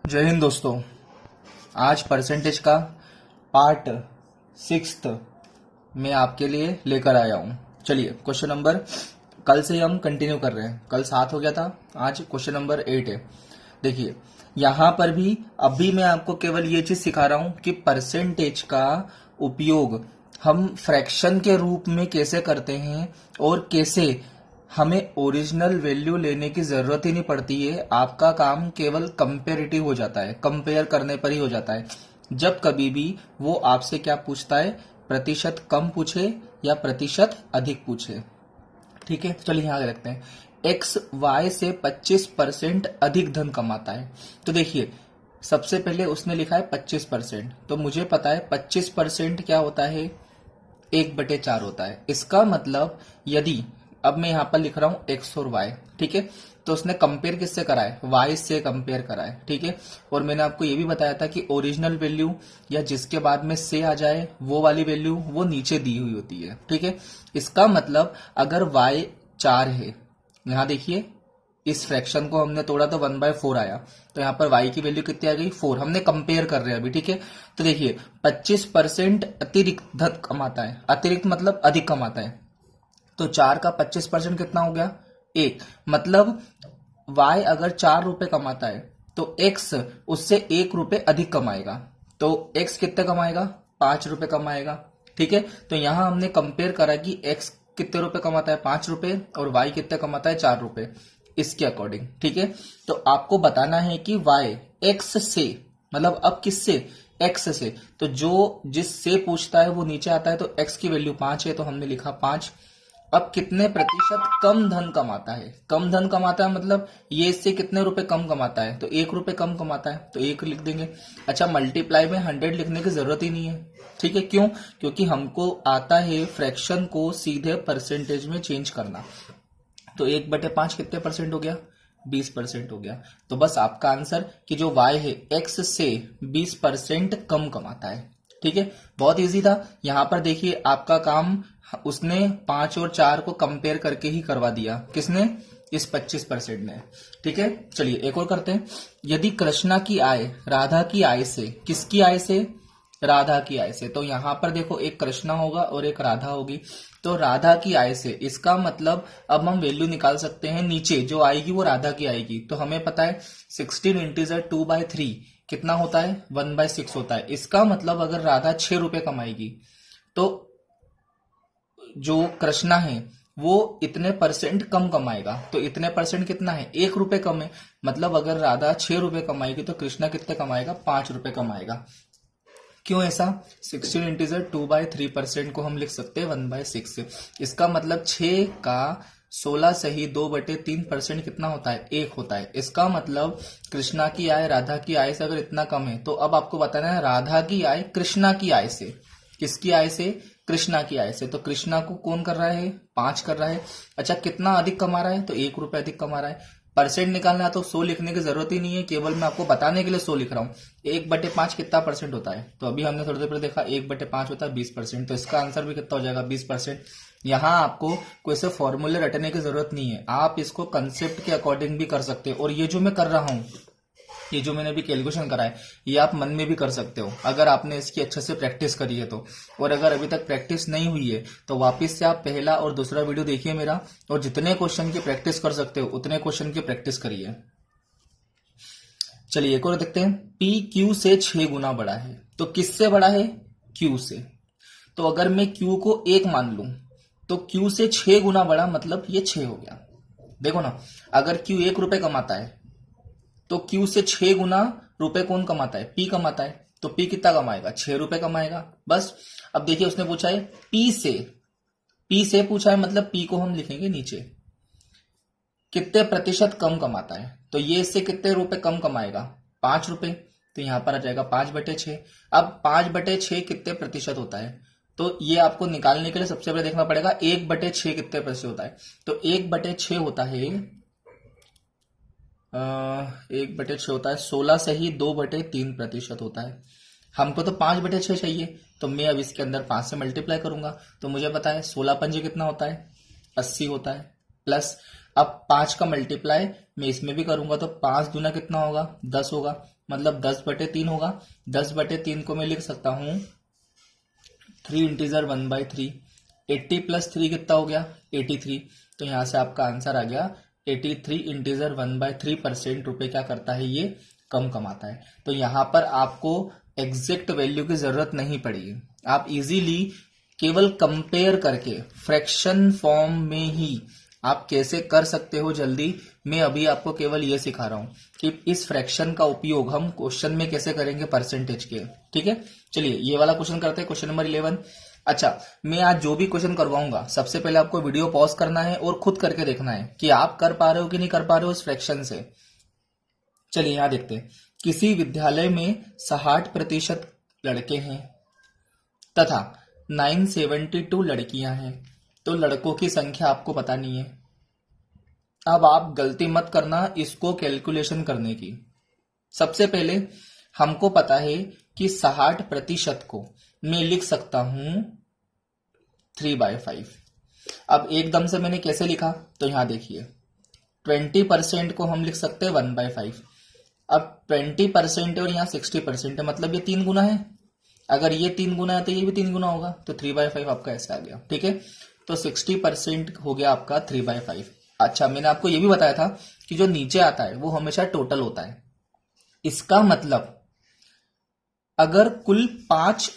जय हिंद दोस्तों। आज परसेंटेज का पार्ट 6 में आपके लिए लेकर आया हूं। चलिए क्वेश्चन नंबर, कल से हम कंटिन्यू कर रहे हैं। कल 7 हो गया था, आज क्वेश्चन नंबर 8 है। देखिए यहां पर भी अभी मैं आपको केवल ये चीज सिखा रहा हूं कि परसेंटेज का उपयोग हम फ्रैक्शन के रूप में कैसे करते हैं और कैसे हमें ओरिजिनल वैल्यू लेने की जरूरत ही नहीं पड़ती है। आपका काम केवल कंपेरेटिव हो जाता है, कंपेयर करने पर ही हो जाता है। जब कभी भी वो आपसे क्या पूछता है, प्रतिशत कम पूछे या प्रतिशत अधिक पूछे। ठीक है, चलिए यहां रखते हैं। एक्स वाई से 25% अधिक धन कमाता है। तो देखिए सबसे पहले उसने लिखा है 25%, तो मुझे पता है 25% क्या होता है, 1/4 होता है। इसका मतलब यदि अब मैं यहां पर लिख रहा हूं एक्स और वाई, ठीक है, तो उसने कंपेयर किससे करा है, वाई से कंपेयर करा है। ठीक है, और मैंने आपको ये भी बताया था कि ओरिजिनल वैल्यू या जिसके बाद में से आ जाए वो वाली वैल्यू वो नीचे दी हुई होती है। ठीक है, इसका मतलब अगर वाई 4 है, यहां देखिए इस फ्रैक्शन को हमने तोड़ा तो 1/4 आया, तो यहाँ पर y की वैल्यू कितनी आ गई, 4। हमने कंपेयर कर रहे हैं अभी। ठीक है, तो देखिए 25% अतिरिक्त धन कमाता है, अतिरिक्त मतलब अधिक कमाता है। तो 4 का 25% कितना हो गया, 1। मतलब y अगर 4 रुपए कमाता है तो x उससे 1 रुपए अधिक कमाएगा। तो x कितने कमाएगा, 5 रुपए कमाएगा। ठीक है, तो यहां हमने कंपेयर करा कि x कितने रुपए कमाता है, 5 रुपए, और y कितने कमाता है, 4 रुपए, इसके अकॉर्डिंग। ठीक है, तो आपको बताना है कि y x से, मतलब अब किससे, x से, तो जो जिससे पूछता है वो नीचे आता है, तो x की वैल्यू 5 है तो हमने लिखा 5। अब कितने प्रतिशत कम धन कमाता है, कम धन कमाता है मतलब ये इससे कितने रुपए कम कमाता है, तो 1 रुपए कम कमाता है, तो 1 लिख देंगे। अच्छा, मल्टीप्लाई में 100 लिखने की जरूरत ही नहीं है। ठीक है, क्यों, क्योंकि हमको आता है फ्रैक्शन को सीधे परसेंटेज में चेंज करना। तो 1/5 कितने परसेंट हो गया, 20% हो गया। तो बस आपका आंसर कि जो y है x से 20% कम कमाता है। ठीक है, बहुत इजी था। यहां पर देखिए आपका काम उसने 5 और 4 को कंपेयर करके ही करवा दिया, किसने, इस 25% ने। ठीक है, चलिए एक और करते हैं। यदि कृष्णा की आय राधा की आय से, किसकी आय से, राधा की आय से, तो यहां पर देखो एक कृष्णा होगा और एक राधा होगी। तो राधा की आय से, इसका मतलब अब हम वैल्यू निकाल सकते हैं, नीचे जो आएगी वो राधा की आएगी। तो हमें पता है 16 इंटीजर 2/3 कितना होता है, 1/6 होता है। इसका मतलब अगर राधा 6 रुपए कमाएगी तो जो कृष्णा है वो इतने परसेंट कम कमाएगा। तो इतने परसेंट कितना है, 1 रुपए कम है। मतलब अगर राधा 6 रुपए कमाएगी तो कृष्णा कितने कमाएगा, 5 रुपए कमाएगा। क्यों ऐसा, 16 इंटीजर 2/3% को हम लिख सकते हैं 1/6। इसका मतलब 6 का 16 से ही 2/3% कितना होता है, 1 होता है। इसका मतलब कृष्णा की आय राधा की आय से अगर इतना कम है, तो अब आपको बताना है राधा की आय कृष्णा की आय से, किसकी आय से, कृष्णा की आय से। तो कृष्णा को कौन कर रहा है, 5 कर रहा है। अच्छा, कितना अधिक कमा रहा है, तो 1 रुपए अधिक कमा रहा है। परसेंट निकालना है तो 100 लिखने की जरूरत ही नहीं है, केवल मैं आपको बताने के लिए 100 लिख रहा हूँ। 1/5 कितना परसेंट होता है, तो अभी हमने थोड़ी देर पहले देखा 1/5 होता है 20%। तो इसका आंसर भी कितना हो जाएगा, 20%। यहाँ आपको कोई से फॉर्मूले रटने की जरूरत नहीं है, आप इसको कंसेप्ट के अकॉर्डिंग भी कर सकते हो। और ये जो मैं कर रहा हूँ, ये जो मैंने अभी कैलकुलेशन करा है, ये आप मन में भी कर सकते हो अगर आपने इसकी अच्छे से प्रैक्टिस करी है तो। और अगर अभी तक प्रैक्टिस नहीं हुई है तो वापस से आप पहला और दूसरा वीडियो देखिए मेरा, और जितने क्वेश्चन की प्रैक्टिस कर सकते हो उतने क्वेश्चन की प्रैक्टिस करिए। चलिए एक और देखते हैं। पी क्यू से 6 गुना बड़ा है, तो किससे बड़ा है, क्यू से। तो अगर मैं क्यू को 1 मान लूं तो क्यू से 6 गुना बड़ा, मतलब ये 6 हो गया। देखो ना, अगर क्यू 1 रुपए कमाता है तो क्यू से 6 गुना रुपए कौन कमाता है, पी कमाता है। तो पी कितना कमाएगा, 6 रुपए कमाएगा, बस। अब देखिए उसने पूछा है पी से, पी से पूछा है, मतलब पी को हम लिखेंगे नीचे, कितने प्रतिशत कम कमाता है। तो ये इससे कितने रुपए कम कमाएगा, 5 रुपए। तो यहां पर आ जाएगा 5/6। अब 5/6 कितने प्रतिशत होता है, तो ये आपको निकालने के लिए सबसे पहले देखना पड़ेगा 1/6 कितने प्रतिशत होता है। तो 1/6 होता है 1/6 होता है 16 से ही 2/3% होता है। हमको तो 5/6 चाहिए, तो मैं अब इसके अंदर 5 से मल्टीप्लाई करूंगा। तो मुझे पता है 16 पंजे कितना होता है, 80 होता है। प्लस अब 5 का मल्टीप्लाई मैं इसमें भी करूंगा तो 5 दूना कितना होगा, 10 होगा, मतलब 10/3 होगा। 10/3 को मैं लिख सकता हूं 3 इंटीजर 1/3। 80 प्लस 3 कितना हो गया, 83। तो यहां से आपका आंसर आ गया 83 इंटीजर 1/3% रुपए क्या करता है, ये कम कमाता है। तो यहां पर आपको एग्जैक्ट वैल्यू की जरूरत नहीं पड़ी, आप इजीली केवल कंपेयर करके फ्रैक्शन फॉर्म में ही आप कैसे कर सकते हो जल्दी। मैं अभी आपको केवल ये सिखा रहा हूं कि इस फ्रैक्शन का उपयोग हम क्वेश्चन में कैसे करेंगे परसेंटेज के। ठीक है, चलिए ये वाला क्वेश्चन करते हैं, क्वेश्चन नंबर 11। अच्छा, मैं आज जो भी क्वेश्चन करवाऊंगा सबसे पहले आपको वीडियो पॉज करना है और खुद करके देखना है कि आप कर पा रहे हो कि नहीं कर पा रहे हो इस फ्रैक्शन से। चलिए यहां देखते हैं, किसी विद्यालय में 60% लड़के हैं तथा 972 लड़कियां हैं, तो लड़कों की संख्या आपको पता नहीं है। अब आप गलती मत करना इसको कैलकुलेशन करने की। सबसे पहले हमको पता है कि 60% को मैं लिख सकता हूं 3/5। अब एकदम से मैंने कैसे लिखा, तो यहां देखिए 20% को हम लिख सकते हैं 1/5। अब 20% और यहाँ 60% है, मतलब ये 3 गुना है। अगर ये 3 गुना है तो ये भी 3 गुना होगा, तो 3/5 आपका ऐसे आ गया। ठीक है, तो 60% हो गया आपका 3/5। अच्छा, मैंने आपको ये भी बताया था कि जो नीचे आता है वो हमेशा टोटल होता है। इसका मतलब अगर कुल 5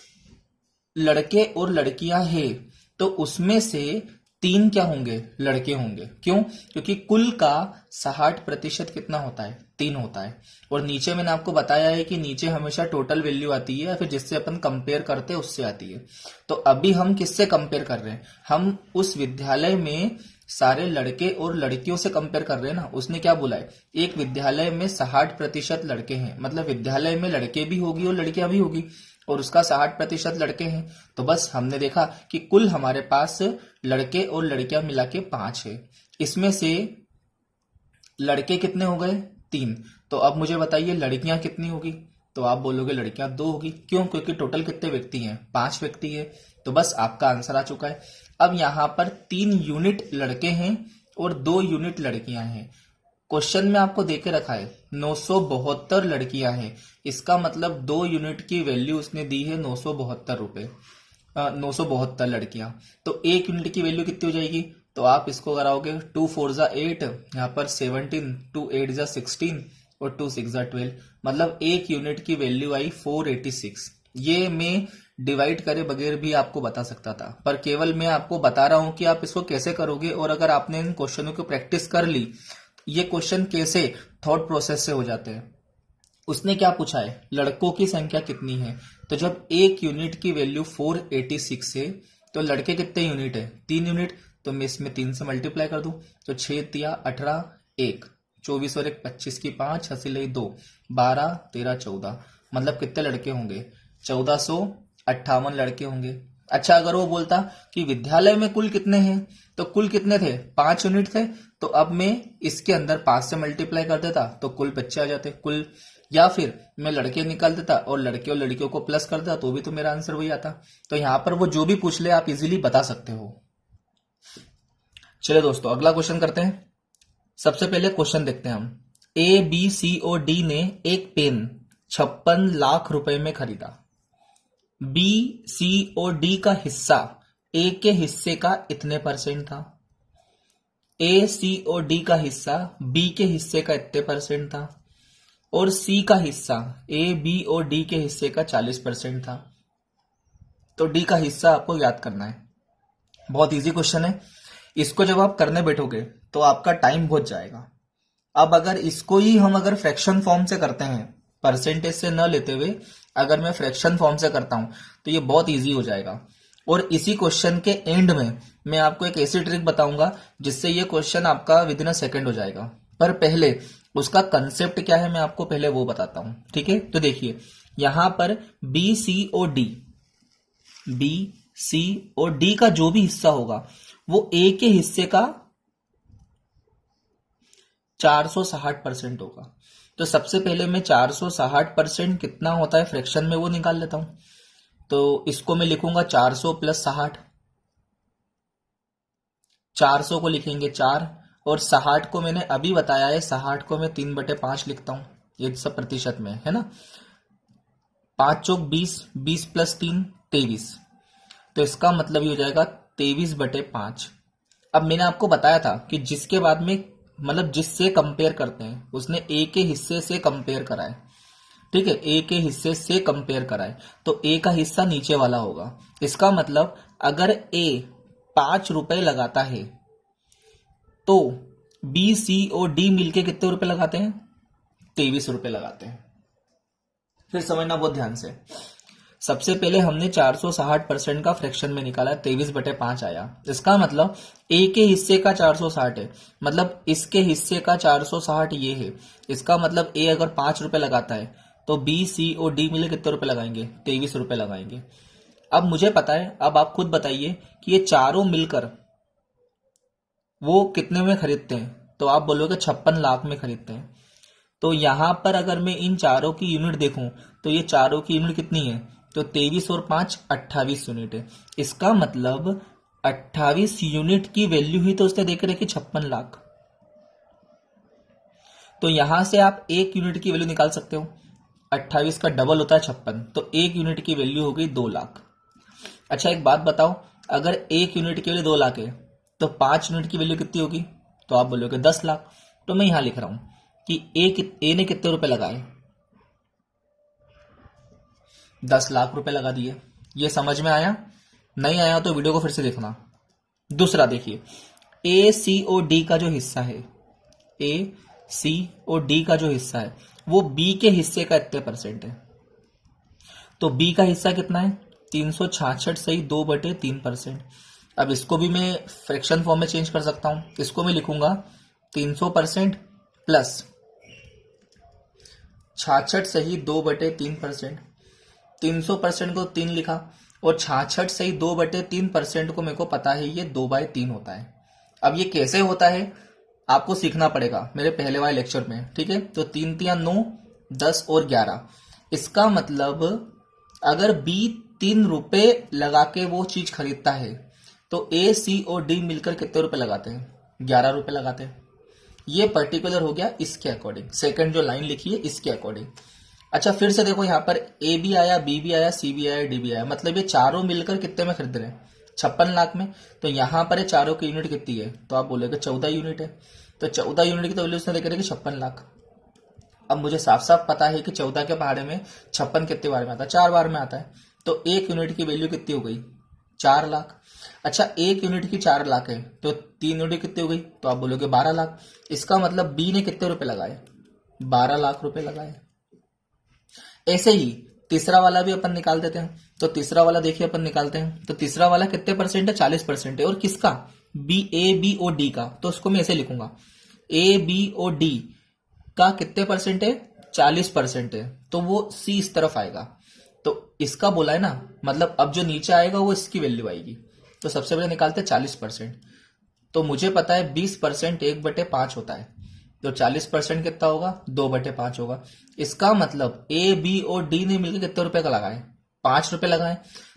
लड़के और लड़कियां हैं तो उसमें से 3 क्या होंगे, लड़के होंगे। क्यों, क्योंकि कुल का 60% कितना होता है, 3 होता है। और नीचे मैंने आपको बताया है कि नीचे हमेशा टोटल वैल्यू आती है या फिर जिससे अपन कंपेयर करते हैं उससे आती है। तो अभी हम किससे कंपेयर कर रहे हैं, हम उस विद्यालय में सारे लड़के और लड़कियों से कंपेयर कर रहे हैं ना। उसने क्या बोला है, एक विद्यालय में 60% लड़के हैं, मतलब विद्यालय में लड़के भी होगी और लड़कियां भी होगी, और उसका 60% लड़के हैं। तो बस हमने देखा कि कुल हमारे पास लड़के और लड़कियां मिला के 5 है। इसमें से लड़के कितने हो गए, 3। तो अब मुझे बताइए लड़कियां कितनी होगी, तो आप बोलोगे लड़कियां 2 होगी। क्यों, क्योंकि टोटल कितने व्यक्ति हैं, 5 व्यक्ति है। तो बस आपका आंसर आ चुका है। अब यहां पर 3 यूनिट लड़के हैं और 2 यूनिट लड़कियां हैं। क्वेश्चन में आपको देके रखा है 972 लड़कियां हैं, इसका मतलब 2 यूनिट की वैल्यू उसने दी है 972 रुपए। 972 लड़कियां, तो 1 यूनिट की वैल्यू कितनी हो जाएगी, तो आप इसको कराओगे 2 4 जा 8, यहाँ पर 17, 2 8 जा 16 और 2 6 जा 12, मतलब 1 यूनिट की वैल्यू आई 486। ये मैं डिवाइड करे बगैर भी आपको बता सकता था, पर केवल मैं आपको बता रहा हूं कि आप इसको कैसे करोगे। और अगर आपने इन क्वेश्चनों की प्रैक्टिस कर ली, ये क्वेश्चन कैसे थॉट प्रोसेस से हो जाते हैं। उसने क्या पूछा है, लड़कों की संख्या कितनी है, तो जब 1 यूनिट की वैल्यू 486 है तो लड़के कितने यूनिट है, 3 यूनिट। तो मैं इसमें 3 से मल्टीप्लाई कर दूं तो 6 तिया 18, 1 24 और 1 25 की 5 हंसी लई 2 12 13 14, मतलब कितने लड़के होंगे, 1458 लड़के होंगे। अच्छा, अगर वो बोलता कि विद्यालय में कुल कितने हैं, तो कुल कितने थे, 5 यूनिट थे, तो अब मैं इसके अंदर 5 से मल्टीप्लाई कर देता तो कुल बच्चे आ जाते कुल, या फिर मैं लड़के निकाल देता और लड़के और लड़कियों को प्लस कर देता तो भी तो मेरा आंसर वही आता। तो यहां पर वो जो भी पूछ ले आप इजीली बता सकते हो। चलिए दोस्तों अगला क्वेश्चन करते हैं। सबसे पहले क्वेश्चन देखते हैं हम। ABCOD ने एक पेन 56 लाख रुपए में खरीदा। BCOD का हिस्सा ए के हिस्से का इतने परसेंट था, ACOD का हिस्सा बी के हिस्से का इतने परसेंट था, और सी का हिस्सा ABOD के हिस्से का 40% था। तो डी का हिस्सा आपको याद करना है। बहुत इजी क्वेश्चन है, इसको जब आप करने बैठोगे तो आपका टाइम बहुत जाएगा। अब अगर इसको ही हम अगर फ्रैक्शन फॉर्म से करते हैं, परसेंटेज से न लेते हुए अगर मैं फ्रैक्शन फॉर्म से करता हूं तो ये बहुत इजी हो जाएगा। और इसी क्वेश्चन के एंड में मैं आपको एक ऐसी ट्रिक बताऊंगा जिससे ये क्वेश्चन आपका विद इन अ सेकेंड हो जाएगा। पर पहले उसका कंसेप्ट क्या है मैं आपको पहले वो बताता हूं, ठीक है। तो देखिए यहां पर BCOD का जो भी हिस्सा होगा वो ए के हिस्से का 460% होगा। तो सबसे पहले मैं 460% कितना होता है फ्रैक्शन में वो निकाल लेता हूं। तो इसको मैं लिखूंगा 400 प्लस 60, 400 को लिखेंगे 4 और 60 को मैंने अभी बताया है, 60 को मैं 3/5 लिखता हूं, ये सब प्रतिशत में है ना। 5 चौक 20, 20 प्लस 3 23, तो इसका मतलब ये हो जाएगा 23/5। अब मैंने आपको बताया था कि जिसके बाद में मतलब जिससे कंपेयर करते हैं उसने ए के हिस्से से कंपेयर करा है, ठीक है, ए के हिस्से से कंपेयर करा है, तो ए का हिस्सा नीचे वाला होगा। इसका मतलब अगर ए 5 रुपए लगाता है तो बी सी और डी मिलके कितने रुपए लगाते हैं, 23 रुपए लगाते हैं। फिर समझना बहुत ध्यान से। सबसे पहले हमने 460% का फ्रैक्शन में निकाला, 23/5 आया। इसका मतलब ए के हिस्से का 460 है, मतलब इसके हिस्से का 460 ये है। इसका मतलब ए अगर 5 रुपए लगाता है तो बी सी और डी मिले कितने रुपए लगाएंगे, 23 रुपए लगाएंगे। अब मुझे पता है, अब आप खुद बताइए कि ये चारों मिलकर वो कितने में खरीदते हैं, तो आप बोलोगे 56 लाख में खरीदते हैं। तो यहां पर अगर मैं इन चारों की यूनिट देखूं तो ये चारों की यूनिट कितनी है, तो 23 और 5 28 यूनिट है। इसका मतलब 28 यूनिट की वैल्यू ही तो उसने देख रखी 56 लाख। तो यहां से आप एक यूनिट की वैल्यू निकाल सकते हो, 28 का डबल होता है 56, तो एक यूनिट की वैल्यू हो गई 2 लाख। अच्छा एक बात बताओ, अगर एक यूनिट की वैल्यू 2 लाख है तो 5 यूनिट की वैल्यू कितनी होगी, तो आप बोलोगे 10 लाख। तो मैं यहां लिख रहा हूं कि ए ने कितने रुपए लगाए, 10 लाख रुपए लगा दिए। ये समझ में आया? नहीं आया तो वीडियो को फिर से देखना। दूसरा देखिए, ए सी और डी का जो हिस्सा है, ए सी और डी का जो हिस्सा है वो बी के हिस्से का इतने परसेंट है। तो बी का हिस्सा कितना है, 366 सही 2/3%। अब इसको भी मैं फ्रैक्शन फॉर्म में चेंज कर सकता हूं, इसको मैं लिखूंगा 300% प्लस 66 सही 2/3%। 300% को 3 लिखा और 66 सही 2/3% को मेरे को पता है ये 2/3 होता है। अब ये कैसे होता है आपको सीखना पड़ेगा मेरे पहले वाले लेक्चर में, ठीक है। तो 3 3 9 10 और 11। इसका मतलब अगर बी 3 रुपए लगा के वो चीज खरीदता है तो ए सी और डी मिलकर कितने रुपए लगाते हैं, 11 रुपए लगाते हैं। ये पर्टिकुलर हो गया इसके अकॉर्डिंग, सेकंड जो लाइन लिखी है इसके अकॉर्डिंग। अच्छा फिर से देखो, यहाँ पर ए भी आया, बी भी आया, सी भी आया, डी भी आया, मतलब ये चारों मिलकर कितने में खरीद रहे हैं, 56 लाख में। तो यहाँ पर चारों की यूनिट कितनी है, तो आप बोलोगे 14 यूनिट है। तो 14 यूनिट की तो वैल्यू उसने देख रही है 56 लाख। अब मुझे साफ साफ पता है कि 14 के पहाड़े में 56 कितने बार में आता है, 4 बार में आता है। तो एक यूनिट की वैल्यू कितनी हो गई, 4 लाख। अच्छा एक यूनिट की 4 लाख है तो 3 यूनिट कितनी हो गई, तो आप बोलोगे 12 लाख। इसका मतलब बी ने कितने रुपए लगाए, 12 लाख रुपए लगाए। ऐसे ही तीसरा वाला भी अपन निकाल देते हैं। तो तीसरा वाला देखिए अपन निकालते हैं, तो तीसरा वाला कितने परसेंट है, 40% है। और किसका, बी, ए बी और डी का। तो उसको मैं ऐसे लिखूंगा, ए बी और डी का कितने परसेंट है, 40% है। तो वो सी इस तरफ आएगा। तो इसका बोला है ना, मतलब अब जो नीचे आएगा वो इसकी वैल्यू आएगी। तो सबसे पहले निकालते हैं 40%। तो मुझे पता है 20% 1/5 होता है, तो 40% कितना होगा, 2/5 होगा। इसका मतलब ए बी और डी ने मिलकर कितने रुपए का लगाए, 5 रुपए लगाए।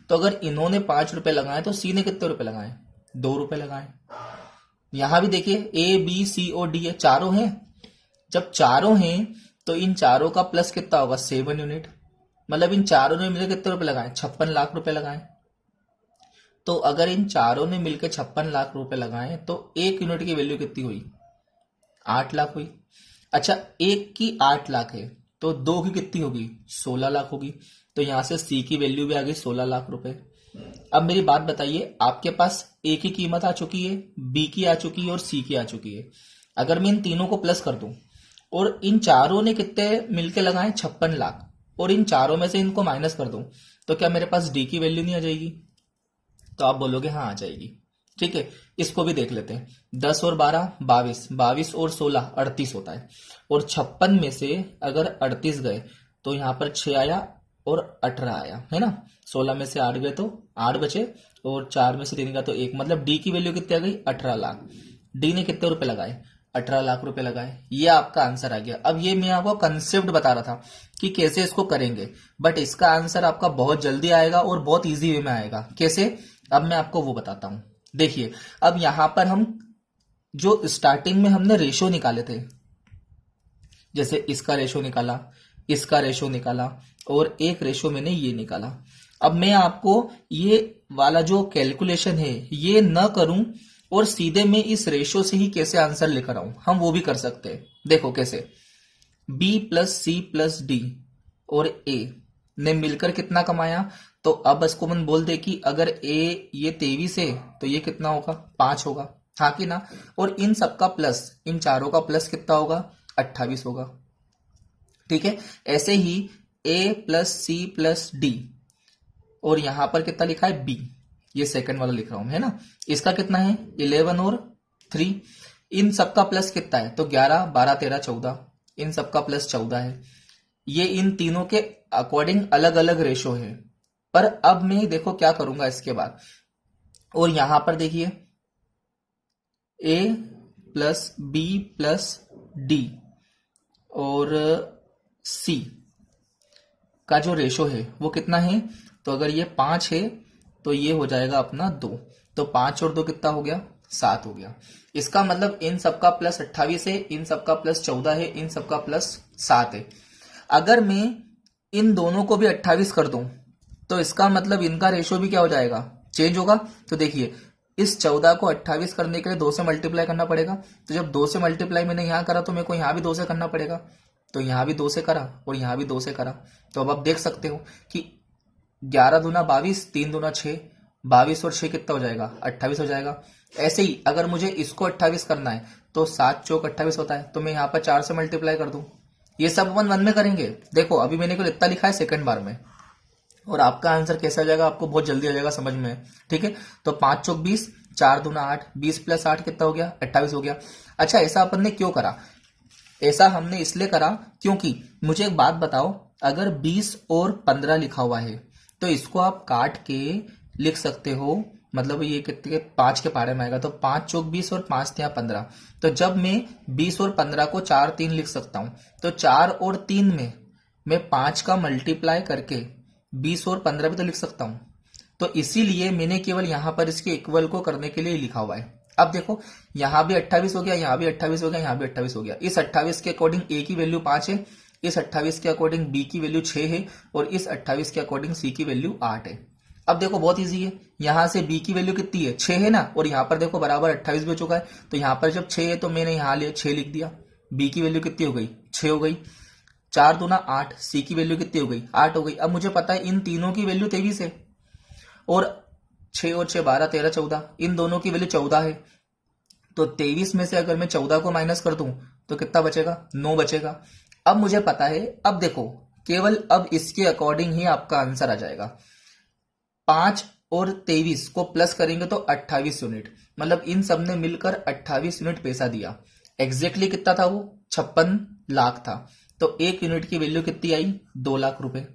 तो अगर इन्होंने 5 रुपए लगाए तो सी ने कितने रुपए लगाए, 2 रुपए लगाए। यहां भी देखिए ए बी सी और डी है, चारों हैं। जब चारों हैं तो इन चारों का प्लस कितना होगा, 7 यूनिट। मतलब इन चारों ने मिलकर कितने रुपए लगाए, 56 लाख रुपए लगाए। तो अगर इन चारों ने मिलकर 56 लाख रुपए लगाए तो एक यूनिट की वैल्यू कितनी हुई, 8 लाख हुई। अच्छा एक की 8 लाख है तो दो की कितनी होगी, 16 लाख होगी। तो यहां से सी की वैल्यू भी आ गई 16 लाख रुपए। अब मेरी बात बताइए, आपके पास ए की कीमत आ चुकी है, बी की आ चुकी है और सी की आ चुकी है। अगर मैं इन तीनों को प्लस कर दूं और इन चारों ने कितने मिलके लगाए, 56 लाख, और इन चारों में से इनको माइनस कर दूं तो क्या मेरे पास डी की वैल्यू नहीं आ जाएगी, तो आप बोलोगे हाँ आ जाएगी। ठीक है, इसको भी देख लेते हैं। 10 और 12 22, 22 और 16 38 होता है। और 56 में से अगर 38 गए तो यहां पर 6 आया और 18 आया, है ना। 16 में से 8 गए तो 8 बचे, और 4 में से 3 का तो 1, मतलब डी की वैल्यू कितनी आ गई, 18 लाख। डी ने कितने रुपए लगाए, 18 लाख रुपए लगाए। ये आपका आंसर आ गया। अब ये मैं आपको कंसेप्ट बता रहा था कि कैसे इसको करेंगे, बट इसका आंसर आपका बहुत जल्दी आएगा और बहुत इजी वे में आएगा। कैसे, अब मैं आपको वो बताता हूं। देखिए अब यहां पर हम जो स्टार्टिंग में हमने रेशो निकाले थे, जैसे इसका रेशो निकाला, इसका रेशो निकाला और एक रेशो मैंने ये निकाला। अब मैं आपको ये वाला जो कैलकुलेशन है ये न करूं और सीधे मैं इस रेशो से ही कैसे आंसर लेकर आऊं, हम वो भी कर सकते हैं। देखो कैसे, B plus C plus D और ए ने मिलकर कितना कमाया, तो अब इसको मन बोल दे कि अगर ए ये 23 है तो ये कितना होगा, 5 होगा, हाँ कि ना। और इन सबका प्लस, इन चारों का प्लस कितना होगा, 28 होगा। ठीक है, ऐसे ही ए प्लस सी प्लस डी और यहां पर कितना लिखा है बी, ये सेकंड वाला लिख रहा हूं है ना। इसका कितना है 11 और 3, इन सबका प्लस कितना है, तो 11 12 13 14, इन सबका प्लस 14 है। ये इन तीनों के अकॉर्डिंग अलग अलग रेशो है। पर अब मैं देखो क्या करूंगा इसके बाद, और यहां पर देखिए ए प्लस बी प्लस डी और सी का जो रेशो है वो कितना है, तो अगर ये 5 है तो ये हो जाएगा अपना 2, तो 5 और 2 कितना हो गया, 7 हो गया। इसका मतलब इन सबका प्लस 28 है, इन सबका प्लस 14 है, इन सबका प्लस 7 है। अगर मैं इन दोनों को भी 28 कर दूं तो इसका मतलब इनका रेशो भी क्या हो जाएगा, चेंज होगा। तो देखिए इस 14 को 28 करने के लिए 2 से मल्टीप्लाई करना पड़ेगा, तो जब 2 से मल्टीप्लाई मैंने यहां करा तो मेरे को यहां भी 2 से करना पड़ेगा, तो यहां भी 2 से करा और यहां भी 2 से करा। तो अब आप देख सकते हो कि 11 दूना 22, 3 दूना 6, 22 और 6 कितना हो जाएगा, 28 हो जाएगा। ऐसे ही अगर मुझे इसको 28 करना है तो 7 चौक 28 होता है, तो मैं यहाँ पर 4 से मल्टीप्लाई कर दूं। ये सब वन वन में करेंगे। देखो अभी मैंने को इतना लिखा है सेकंड बार में, और आपका आंसर कैसा आ जाएगा आपको बहुत जल्दी आ जाएगा समझ में। ठीक है, तो 5 चौक 20, 4 दूना 8, 20 प्लस 8 कितना हो गया, 28 हो गया। अच्छा ऐसा अपन ने क्यों करा, ऐसा हमने इसलिए करा क्योंकि मुझे एक बात बताओ, अगर 20 और 15 लिखा हुआ है तो इसको आप काट के लिख सकते हो, मतलब ये कितने 5 के पारे में आएगा, तो 5 चौक 20 और 5 तिया 15। तो जब मैं 20 और 15 को 4 3 लिख सकता हूं, तो 4 और 3 में मैं 5 का मल्टीप्लाई करके 20 और 15 भी तो लिख सकता हूं। तो इसीलिए मैंने केवल यहां पर इसके इक्वल को करने के लिए लिखा हुआ है। अब देखो यहां भी 28 हो गया, यहां भी 28 हो गया, यहां भी 28 हो गया। इस 28 के अकॉर्डिंग ए की वैल्यू 5 है, इस 28 के अकॉर्डिंग बी की वैल्यू 6 है और इस 28 के अकॉर्डिंग सी की वैल्यू 8 है। अब देखो बहुत इजी है, यहां से बी की वैल्यू कितनी है, 6 है ना, और यहां पर देखो बराबर 28 भी हो चुका है, तो यहां पर जब 6 है तो मैंने यहां ले 6 लिख दिया। बी की वैल्यू कितनी हो गई, 6 हो गई। 4 दूना 8, सी की वैल्यू कितनी हो गई, 8 हो गई। अब मुझे पता है इन तीनों की वैल्यू 23 है, और 6 और 6 12 13 14, इन दोनों की वैल्यू 14 है। तो 23 में से अगर मैं 14 को माइनस कर दूं तो कितना बचेगा, 9 बचेगा। अब मुझे पता है, अब देखो केवल अब इसके अकॉर्डिंग ही आपका आंसर आ जाएगा। 5 और 23 को प्लस करेंगे तो 28 यूनिट, मतलब इन सब ने मिलकर 28 यूनिट पैसा दिया। एग्जैक्टली कितना था वो, 56 लाख था। तो 1 यूनिट की वैल्यू कितनी आई, 2 लाख रुपए।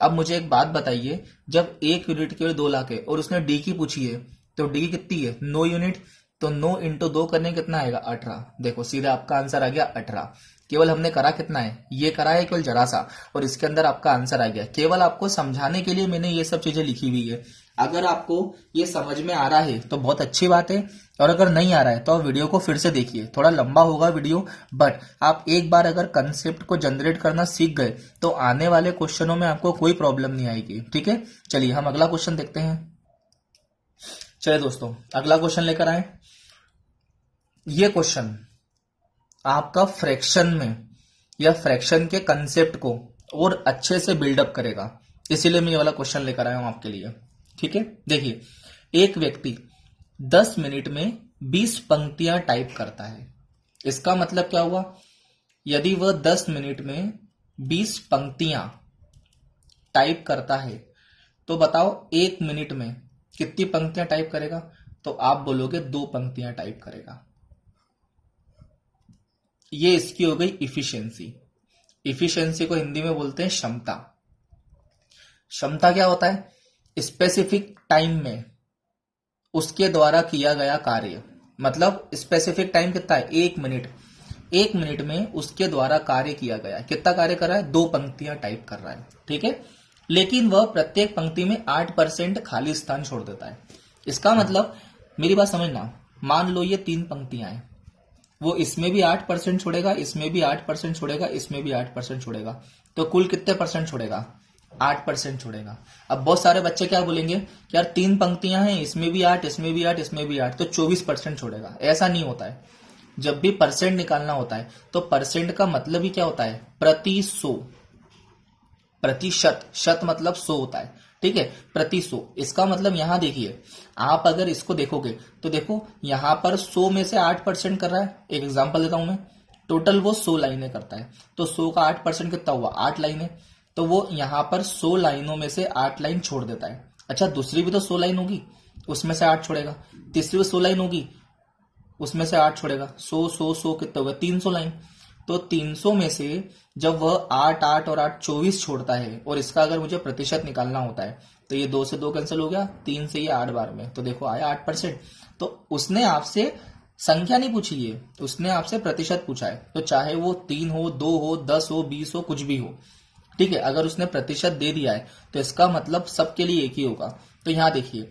अब मुझे एक बात बताइए, जब 1 यूनिट की वैल्यू 2 लाख है और उसने डी की पूछी है, तो डी कितनी है, 9 यूनिट, तो 9 इंटू 2 करने कितना आएगा, 18। देखो सीधा आपका आंसर आ गया 18। केवल हमने करा कितना है, ये करा है केवल जरा सा, और इसके अंदर आपका आंसर आ गया। केवल आपको समझाने के लिए मैंने ये सब चीजें लिखी हुई है। अगर आपको ये समझ में आ रहा है तो बहुत अच्छी बात है, और अगर नहीं आ रहा है तो आप वीडियो को फिर से देखिए, थोड़ा लंबा होगा वीडियो, बट आप एक बार अगर कंसेप्ट को जनरेट करना सीख गए तो आने वाले क्वेश्चनों में आपको कोई प्रॉब्लम नहीं आएगी। ठीक है, चलिए हम अगला क्वेश्चन देखते हैं। चलिए दोस्तों अगला क्वेश्चन लेकर आए। ये क्वेश्चन आपका फ्रैक्शन में या फ्रैक्शन के कंसेप्ट को और अच्छे से बिल्डअप करेगा, इसीलिए मैं ये वाला क्वेश्चन लेकर आया हूं आपके लिए। ठीक है, देखिए एक व्यक्ति 10 मिनट में 20 पंक्तियां टाइप करता है। इसका मतलब क्या हुआ, यदि वह 10 मिनट में 20 पंक्तियां टाइप करता है तो बताओ 1 मिनट में कितनी पंक्तियां टाइप करेगा, तो आप बोलोगे 2 पंक्तियां टाइप करेगा। ये इसकी हो गई इफिशियंसी। इफिशियंसी को हिंदी में बोलते हैं क्षमता। क्षमता क्या होता है, स्पेसिफिक टाइम में उसके द्वारा किया गया कार्य, मतलब स्पेसिफिक टाइम कितना है, 1 मिनट। 1 मिनट में उसके द्वारा कार्य किया गया, कितना कार्य कर रहा है, 2 पंक्तियां टाइप कर रहा है। ठीक है, लेकिन वह प्रत्येक पंक्ति में 8% खाली स्थान छोड़ देता है। इसका मतलब मेरी बात समझना, मान लो ये 3 पंक्तियां हैं, वो इसमें भी 8% छोड़ेगा, इसमें भी 8% छोड़ेगा, इसमें भी 8% छोड़ेगा। तो कुल कितने परसेंट छोड़ेगा? 8% छोड़ेगा। अब बहुत सारे बच्चे क्या बोलेंगे कि यार 3 पंक्तियां हैं, इसमें भी 8, इसमें भी 8, इसमें भी 8, तो 24% छोड़ेगा। ऐसा नहीं होता है। जब भी परसेंट निकालना होता है तो परसेंट का मतलब ही क्या होता है? प्रति 100, प्रतिशत, शत मतलब 100 होता है, ठीक है, प्रति 100। इसका मतलब यहां देखिए, आप अगर इसको देखोगे तो देखो यहां पर 100 में से 8% कर रहा है। एक एग्जांपल देता हूं मैं, टोटल वो 100 लाइनें करता है, तो 100 का 8% कितना हुआ? 8 लाइनें। तो वो यहां पर 100 लाइनों में से 8 लाइन छोड़ देता है। अच्छा, दूसरी भी तो 100 लाइन होगी, उसमें से 8 छोड़ेगा। तीसरी भी 100 लाइन होगी, उसमें से 8 छोड़ेगा। 100 कितना होगा? 300 लाइन। तो 300 में से जब वह 8 8 और 8 24 छोड़ता है, और इसका अगर मुझे प्रतिशत निकालना होता है तो ये 2 से 2 कैंसिल हो गया, 3 से ये 8 बार में, तो देखो आया 8%। तो उसने आपसे संख्या नहीं पूछी है, उसने आपसे प्रतिशत पूछा है। तो चाहे वो 3 हो, 2 हो, 10 हो, 20 हो, कुछ भी हो, ठीक है, अगर उसने प्रतिशत दे दिया है तो इसका मतलब सबके लिए एक ही होगा। तो यहां देखिए,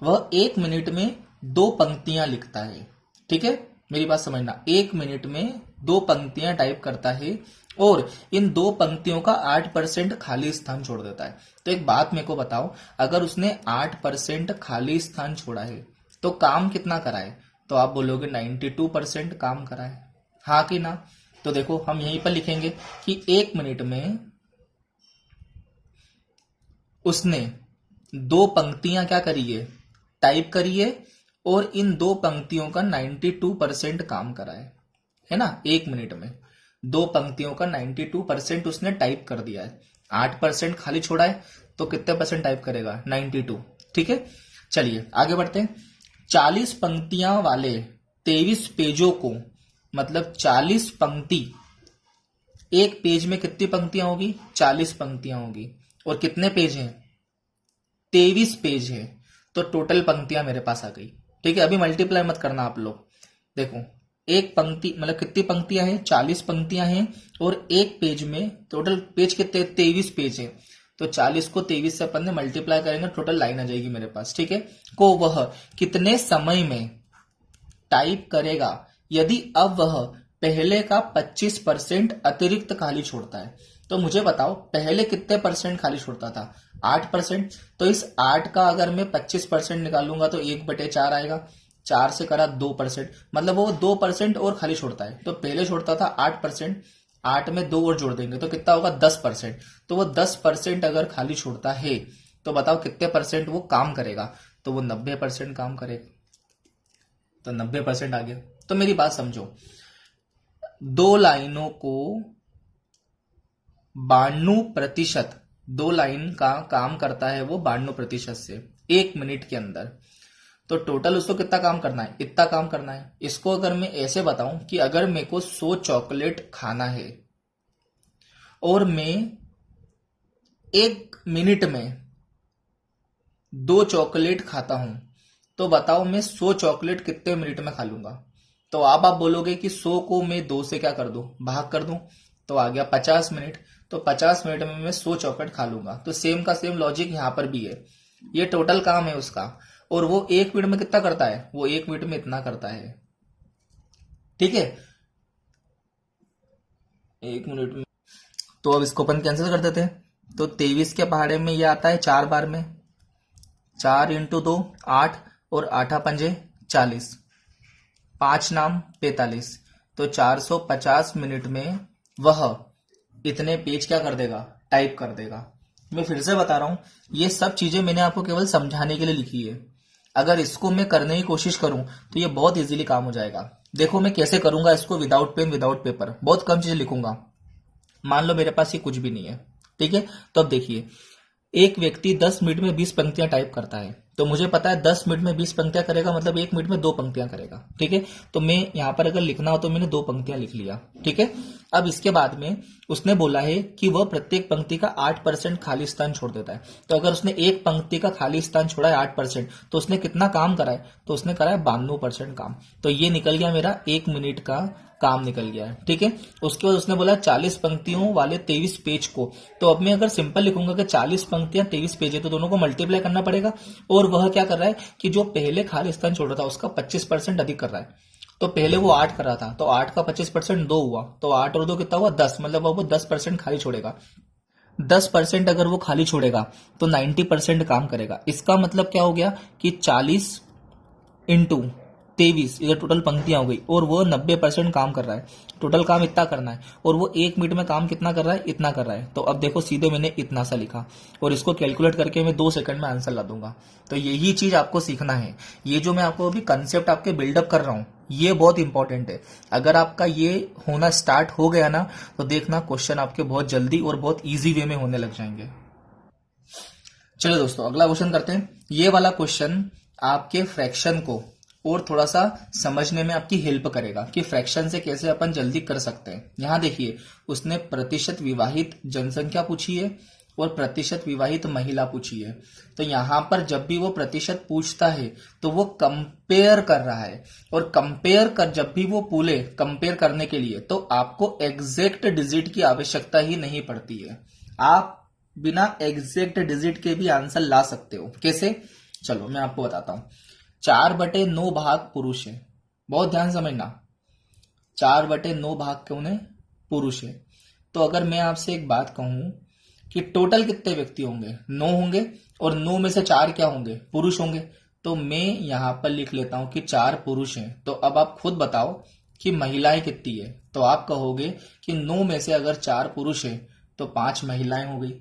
वह 1 मिनट में 2 पंक्तियां लिखता है, ठीक है, मेरी बात समझना, 1 मिनट में 2 पंक्तियां टाइप करता है और इन 2 पंक्तियों का 8% खाली स्थान छोड़ देता है। तो एक बात मेरे को बताओ, अगर उसने 8% खाली स्थान छोड़ा है तो काम कितना करा है? तो आप बोलोगे 92% काम करा है, हाँ कि ना? तो देखो हम यहीं पर लिखेंगे कि 1 मिनट में उसने 2 पंक्तियां क्या करी है? टाइप करी है, और इन 2 पंक्तियों का 92% काम करा है ना? 1 मिनट में 2 पंक्तियों का 92% उसने टाइप कर दिया है। 8% खाली छोड़ा है, तो कितने परसेंट टाइप करेगा? 92, ठीक है। चलिए आगे बढ़ते हैं। 40 पंक्तियां वाले 23 पेजों को, मतलब 40 पंक्ति, एक पेज में कितनी पंक्तियां होगी? 40 पंक्तियां होगी। और कितने पेज हैं? 23 पेज है। तो टोटल पंक्तियां मेरे पास आ गई, ठीक है। अभी मल्टीप्लाई मत करना आप लोग। देखो एक पंक्ति मतलब कितनी पंक्तियां हैं? 40 पंक्तियां हैं, और एक पेज में टोटल पेज कितने? 23 पेज है। तो 40 को 23 से अपन ने मल्टीप्लाई करेंगे, टोटल लाइन आ जाएगी मेरे पास, ठीक है। को वह कितने समय में टाइप करेगा यदि अब वह पहले का 25% अतिरिक्त खाली छोड़ता है? तो मुझे बताओ, पहले कितने परसेंट खाली छोड़ता था? 8%। तो इस 8 का अगर मैं 25% निकालूंगा तो 1/4 आएगा। 4 से करा 2%, मतलब वो 2% और खाली छोड़ता है। तो पहले छोड़ता था 8%, 8 में 2 और जोड़ देंगे तो कितना होगा? 10%। तो वो 10% अगर खाली छोड़ता है तो बताओ कितने परसेंट वो काम करेगा? तो वो 90% काम करेगा। तो 90% आ गया। तो मेरी बात समझो, 2 लाइनों को 92%, 2 लाइन का काम करता है वो 92% से 1 मिनट के अंदर। तो टोटल उसको कितना काम करना है? इतना काम करना है। इसको अगर मैं ऐसे बताऊं कि अगर मेरे को 100 चॉकलेट खाना है और मैं 1 मिनट में 2 चॉकलेट खाता हूं, तो बताओ मैं 100 चॉकलेट कितने मिनट में खा लूंगा? तो आप बोलोगे कि 100 को मैं 2 से क्या कर दूं? भाग कर दूं। तो आ गया 50 मिनट। तो 50 मिनट में मैं 100 चॉकलेट खा लूंगा। तो सेम का सेम लॉजिक यहां पर भी है। ये टोटल काम है उसका, और वो 1 मिनट में कितना करता है? वो 1 मिनट में इतना करता है, ठीक है, 1 मिनट में। तो अब इसको अपन कैंसिल कर देते हैं। तो 23 के पहाड़े में ये आता है 4 बार में, 4 × 2 8, और 8 पंजे 40, 5 नाम 45। तो 450 मिनट में वह इतने पेज क्या कर देगा? टाइप कर देगा। मैं फिर से बता रहा हूं, ये सब चीजें मैंने आपको केवल समझाने के लिए लिखी है। अगर इसको मैं करने की कोशिश करूं तो ये बहुत इजीली काम हो जाएगा। देखो मैं कैसे करूंगा इसको, विदाउट पेन विदाउट पेपर, बहुत कम चीजें लिखूंगा। मान लो मेरे पास ये कुछ भी नहीं है, ठीक है। तो अब देखिए, एक व्यक्ति 10 मिनट में 20 पंक्तियां टाइप करता है। तो मुझे पता है 10 मिनट में 20 पंक्तियां करेगा, मतलब 1 मिनट में 2 पंक्तियां करेगा, ठीक है। तो मैं यहां पर अगर लिखना हो तो मैंने 2 पंक्तियां लिख लिया, ठीक है। अब इसके बाद में उसने बोला है कि वह प्रत्येक पंक्ति का 8% खाली स्थान छोड़ देता है। तो अगर उसने एक पंक्ति का खाली स्थान छोड़ा है 8%, तो उसने कितना काम करा है? तो उसने करा है 92% काम। तो ये निकल गया मेरा 1 मिनट का काम निकल गया है, ठीक है। उसके बाद उसने बोला 40 पंक्तियों वाले 23 पेज को। तो अब मैं अगर सिंपल लिखूंगा कि 40 पंक्तियां 23 पेज है, तो दोनों को मल्टीप्लाई करना पड़ेगा। और वह क्या कर रहा है कि जो पहले खाली स्थान छोड़ रहा था उसका 25% अधिक कर रहा है। तो पहले वो 8 कर रहा था, तो 8 का 25% 2 हुआ, तो 8 और 2 कितना हुआ 10, मतलब अब वो 10% खाली छोड़ेगा। 10% अगर वो खाली छोड़ेगा तो 90% काम करेगा। इसका मतलब क्या हो गया कि 40 इंटू 23, इधर टोटल पंक्तियां हो गई, और वो 90% काम कर रहा है। टोटल काम इतना करना है, और वो 1 मिनट में काम कितना कर रहा है, इतना कर रहा है। तो अब देखो सीधे मैंने इतना सा लिखा, और इसको कैलकुलेट करके मैं 2 सेकंड में आंसर ला दूंगा। तो यही चीज आपको सीखना है। ये जो मैं आपको अभी कंसेप्ट आपके बिल्डअप कर रहा हूं, ये बहुत इंपॉर्टेंट है। अगर आपका ये होना स्टार्ट हो गया ना, तो देखना क्वेश्चन आपके बहुत जल्दी और बहुत ईजी वे में होने लग जाएंगे। चलो दोस्तों, अगला क्वेश्चन करते हैं। ये वाला क्वेश्चन आपके फ्रैक्शन को और थोड़ा सा समझने में आपकी हेल्प करेगा कि फ्रैक्शन से कैसे अपन जल्दी कर सकते हैं। यहां देखिए, उसने प्रतिशत विवाहित जनसंख्या पूछी है और प्रतिशत विवाहित महिला पूछी है। तो यहां पर जब भी वो प्रतिशत पूछता है तो वो कंपेयर कर रहा है, और कंपेयर कर जब भी वो पूले कंपेयर करने के लिए, तो आपको एग्जैक्ट डिजिट की आवश्यकता ही नहीं पड़ती है। आप बिना एग्जैक्ट डिजिट के भी आंसर ला सकते हो। कैसे? चलो मैं आपको बताता हूं। 4/9 भाग पुरुष है, बहुत ध्यान समझना। 4/9 भाग कौन है? पुरुष है। तो अगर मैं आपसे एक बात कहूं कि टोटल कितने व्यक्ति होंगे? 9 होंगे, और 9 में से 4 क्या होंगे? पुरुष होंगे। तो मैं यहां पर लिख लेता हूं कि 4 पुरुष हैं। तो अब आप खुद बताओ कि महिलाएं कितनी है। तो आप कहोगे कि 9 में से अगर 4 पुरुष है तो 5 महिलाएं हो गई।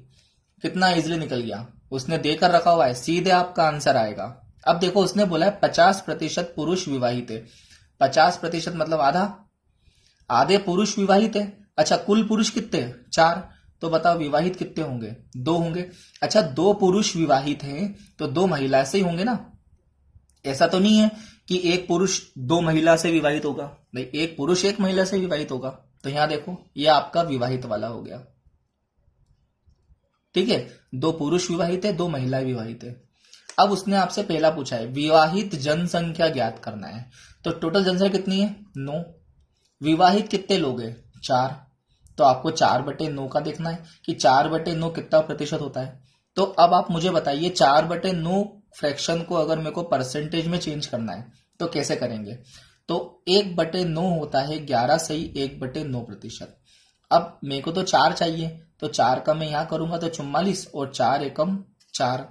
कितना इजीली निकल गया। उसने देकर रखा हुआ है, सीधे आपका आंसर आएगा। अब देखो, उसने बोला है 50% पुरुष विवाहित है। 50% मतलब आधा, आधे पुरुष विवाहित है। अच्छा, कुल पुरुष कितने? 4। तो बताओ विवाहित कितने होंगे? 2 होंगे। अच्छा, 2 पुरुष विवाहित हैं तो 2 महिला से ही होंगे ना। ऐसा तो नहीं है कि एक पुरुष 2 महिला से विवाहित होगा, नहीं, एक पुरुष 1 महिला से विवाहित होगा। तो यहां देखो, ये आपका विवाहित वाला हो गया। ठीक है, 2 पुरुष विवाहित है, 2 महिलाएं विवाहित है। अब उसने आपसे पहला पूछा है विवाहित जनसंख्या ज्ञात करना है। तो टोटल जनसंख्या कितनी है? 9। विवाहित कितने लोग हैं? 4। तो आपको 4/9 का देखना है कि 4/9 कितना प्रतिशत होता है। तो अब आप मुझे बताइए, 4/9 फ्रैक्शन को अगर मेरे को परसेंटेज में चेंज करना है तो कैसे करेंगे? तो 1/9 होता है 11 सही 1/9%। अब मेरे को तो 4 चाहिए, तो 4 का मैं यहां करूंगा तो 44, और 4 एकम 4।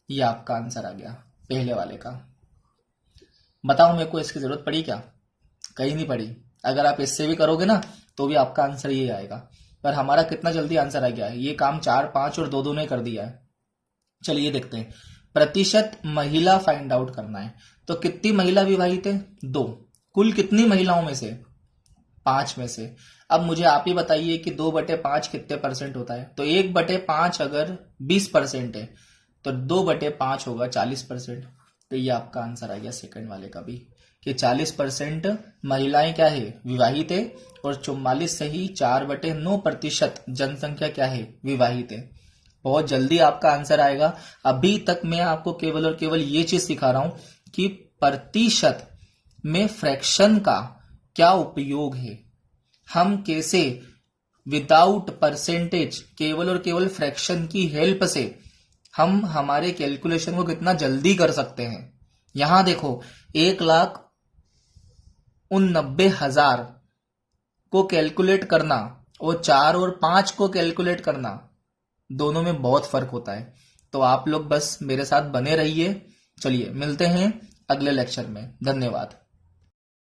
ये आपका आंसर आ गया पहले वाले का। बताओ मेरे को इसकी जरूरत पड़ी क्या? कहीं नहीं पड़ी। अगर आप इससे भी करोगे ना तो भी आपका आंसर ये आएगा। पर हमारा कितना जल्दी आंसर आ गया है, ये काम 4, 5 और 2 ने कर दिया है। चलिए देखते हैं। प्रतिशत महिला फाइंड आउट करना है। तो कितनी महिला विवाहित है? 2। कुल कितनी महिलाओं में से? 5 में से। अब मुझे आप ही बताइए कि 2/5 कितने परसेंट होता है? तो 1/5 अगर 20% है तो 2/5 होगा 40%। तो ये आपका आंसर आ गया सेकंड वाले का भी, कि 40% महिलाएं क्या है? विवाहित है, और 44 से ही 4/9% जनसंख्या क्या है? विवाहित है। बहुत जल्दी आपका आंसर आएगा। अभी तक मैं आपको केवल और केवल ये चीज सिखा रहा हूं कि प्रतिशत में फ्रैक्शन का क्या उपयोग है, हम कैसे विदाउट परसेंटेज केवल और केवल फ्रैक्शन की हेल्प से हम हमारे कैलकुलेशन को कितना जल्दी कर सकते हैं। यहां देखो, 1,89,000 को कैलकुलेट करना और 4 और 5 को कैलकुलेट करना, दोनों में बहुत फर्क होता है। तो आप लोग बस मेरे साथ बने रहिए। चलिए मिलते हैं अगले लेक्चर में। धन्यवाद।